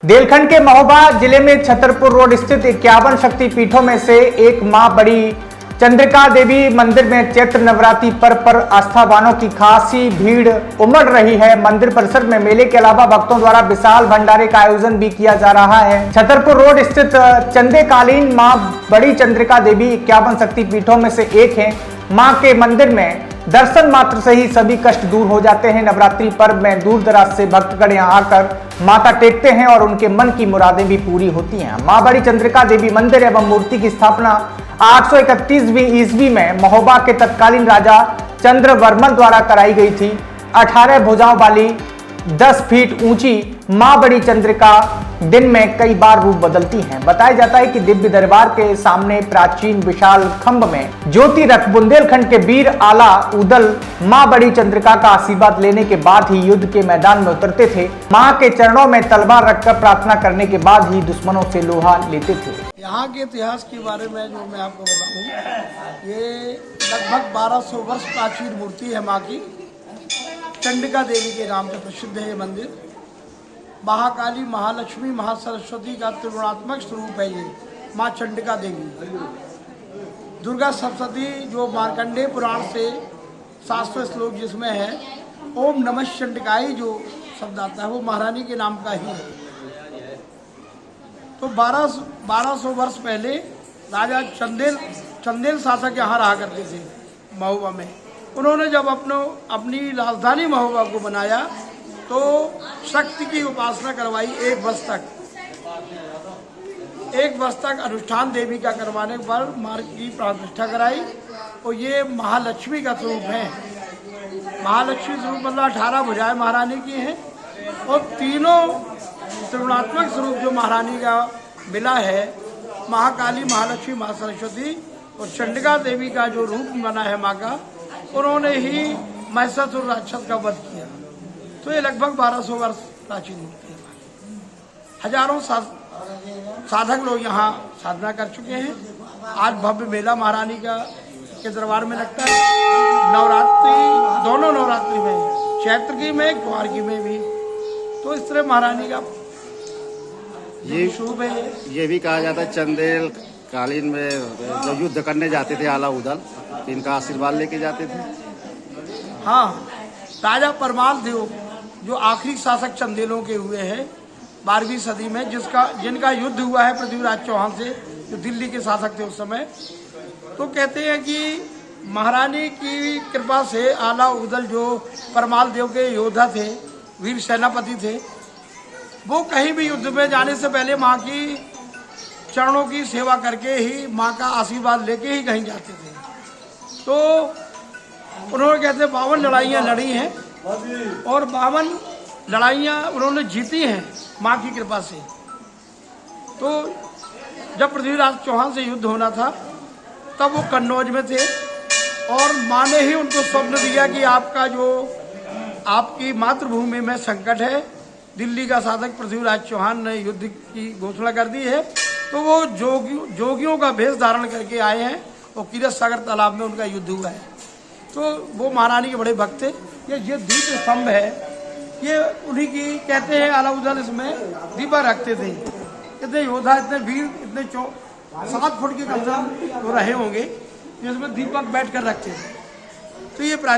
देलखंड के महोबा जिले में छतरपुर रोड स्थित 51 शक्तिपीठों में से एक मां बड़ी चंद्रिका देवी मंदिर में चैत्र नवरात्रि पर्व पर आस्थावानों की खासी भीड़ उमड़ रही है। मंदिर परिसर में मेले के अलावा भक्तों द्वारा विशाल भंडारे का आयोजन भी किया जा रहा है। छतरपुर रोड स्थित चंदेकालीन मां बड़ी चंद्रिका देवी 51 शक्तिपीठों में से एक है। मां के मंदिर में दर्शन मात्र से ही सभी कष्ट दूर हो जाते हैं। नवरात्रि पर्व में दूर दराज से भक्तगण यहां आकर माथा टेकते हैं और उनके मन की मुरादें भी पूरी होती हैं। मां बड़ी चंद्रिका देवी मंदिर एवं मूर्ति की स्थापना 831वीं ईस्वी में महोबा के तत्कालीन राजा चंद्रवर्मन द्वारा कराई गई थी। 18 भुजाओं वाली 10 फीट ऊंची मां बड़ी चंद्रिका दिन में कई बार रूप बदलती हैं। बताया जाता है कि दिव्य दरबार के सामने प्राचीन विशाल खंभ में ज्योति रख बुंदेलखंड के वीर आला उदल मां बड़ी चंद्रिका का आशीर्वाद लेने के बाद ही युद्ध के मैदान में उतरते थे। मां के चरणों में तलवार रखकर प्रार्थना करने के बाद ही दुश्मनों से लोहा लेते थे। यहाँ के इतिहास के बारे में जो मैं आपको बताऊं, ये लगभग 1200 वर्ष प्राचीन मूर्ति है। माँ की चंडिका देवी के नाम से प्रसिद्ध है ये मंदिर। महाकाली, महालक्ष्मी, महासरस्वती का त्रिगुणात्मक स्वरूप है ये माँ चंडिका देवी। दुर्गा सप्तशती जो मार्कंडेय पुराण से 700 श्लोक जिसमें है, ओम नमः चंडिकाई जो शब्द आता है वो महारानी के नाम का ही है। तो 1200 वर्ष पहले राजा चंदेल शासक यहाँ रहा करते थे महोबा में। उन्होंने जब अपनी राजधानी महोबा को बनाया तो शक्ति की उपासना करवाई। एक वर्ष तक अनुष्ठान देवी का करवाने पर मार्ग की प्रतिष्ठा कराई। और ये महालक्ष्मी का स्वरूप है। महालक्ष्मी स्वरूप मतलब 18 भुजाएं महारानी की हैं और तीनों त्रिगुणात्मक स्वरूप जो महारानी का मिला है, महाकाली, महालक्ष्मी, महासरस्वती और चंडिका देवी का जो रूप बना है माँ का, उन्होंने ही महिषासुर राक्षस का वध किया। तो ये लगभग 1200 वर्ष प्राचीन मूर्ति है। हजारों साधक लोग यहाँ साधना कर चुके हैं। आज भव्य मेला महारानी का के दरबार में लगता है। नवरात्रि, दोनों नवरात्रि में, चैत्र की में, कुमार की में भी। तो इस तरह महारानी का ये शुभ है। ये भी कहा जाता है चंदेल कालीन में जब युद्ध करने जाते थे आला उदल, इनका आशीर्वाद लेके जाते थे। हाँ, राजा परमाल देव जो आखिरी शासक चंदेलों के हुए हैं 12वीं सदी में, जिनका युद्ध हुआ है पृथ्वीराज चौहान से जो दिल्ली के शासक थे उस समय। तो कहते हैं कि महारानी की कृपा से आला उदल जो परमाल देव के योद्धा थे, वीर सेनापति थे, वो कहीं भी युद्ध में जाने से पहले माँ की चरणों की सेवा करके ही माँ का आशीर्वाद लेके ही कहीं जाते थे। तो उन्होंने कहते 52 लड़ाइयाँ लड़ी हैं और 52 लड़ाइयाँ उन्होंने जीती हैं माँ की कृपा से। तो जब पृथ्वीराज चौहान से युद्ध होना था तब वो कन्नौज में थे और माँ ने ही उनको स्वप्न दिया कि आपकी मातृभूमि में संकट है। दिल्ली का शासक पृथ्वीराज चौहान ने युद्ध की घोषणा कर दी है। तो वो जोगियों का भेष धारण करके आए हैं और कीरत सागर तालाब में उनका युद्ध हुआ है। तो वो महारानी के बड़े भक्त थे। ये दीप स्तंभ है, ये उन्हीं की कहते हैं। आला उदल इसमें दीपा रखते थे। इतने योद्धा, इतने वीर, इतने 7 फुट के कम से कम वो रहे होंगे जिसमें दीपक बैठ कर रखते थे। तो ये प्राचीन